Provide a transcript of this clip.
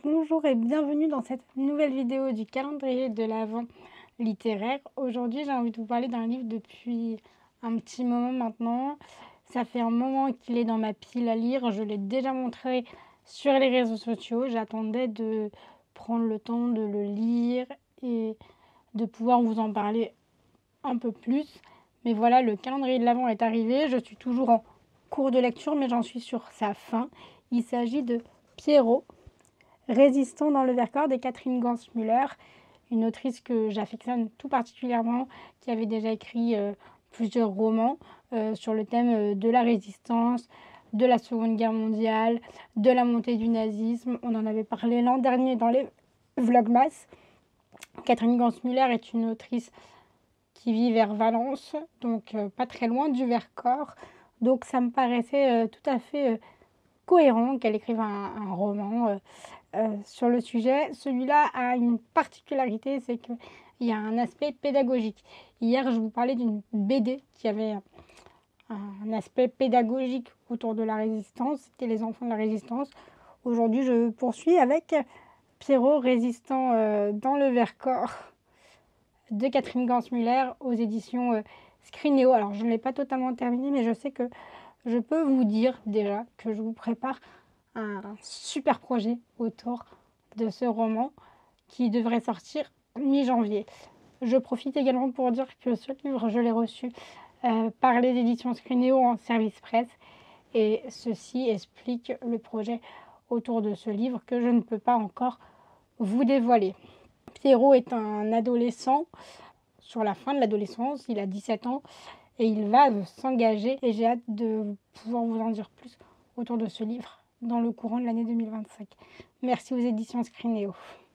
Bonjour et bienvenue dans cette nouvelle vidéo du calendrier de l'Avent littéraire. Aujourd'hui, j'ai envie de vous parler d'un livre depuis un petit moment maintenant. Ça fait un moment qu'il est dans ma pile à lire. Je l'ai déjà montré sur les réseaux sociaux. J'attendais de prendre le temps de le lire et de pouvoir vous en parler un peu plus. Mais voilà, le calendrier de l'Avent est arrivé. Je suis toujours en cours de lecture, mais j'en suis sur sa fin. Il s'agit de Pierrot, Résistant dans le Vercors de Catherine Gansmuller, une autrice que j'affectionne tout particulièrement, qui avait déjà écrit plusieurs romans sur le thème de la résistance, de la Seconde Guerre mondiale, de la montée du nazisme. On en avait parlé l'an dernier dans les Vlogmas. Catherine Gansmuller est une autrice qui vit vers Valence, donc pas très loin du Vercors. Donc ça me paraissait tout à fait cohérent qu'elle écrive un roman sur le sujet. Celui-là a une particularité, c'est qu'il y a un aspect pédagogique. Hier, je vous parlais d'une BD qui avait un aspect pédagogique autour de la résistance, c'était les enfants de la résistance. Aujourd'hui, je poursuis avec Pierrot, résistant dans le Vercors de Catherine Gansmuller aux éditions Scrinéo. Alors, je ne l'ai pas totalement terminé, mais je sais que je peux vous dire déjà que je vous prépare un super projet autour de ce roman qui devrait sortir mi-janvier. Je profite également pour dire que ce livre, je l'ai reçu par les éditions Scrinéo en service presse et ceci explique le projet autour de ce livre que je ne peux pas encore vous dévoiler. Pierrot est un adolescent sur la fin de l'adolescence, il a 17 ans et il va s'engager et j'ai hâte de pouvoir vous en dire plus autour de ce livre dans le courant de l'année 2025. Merci aux éditions Scrinéo.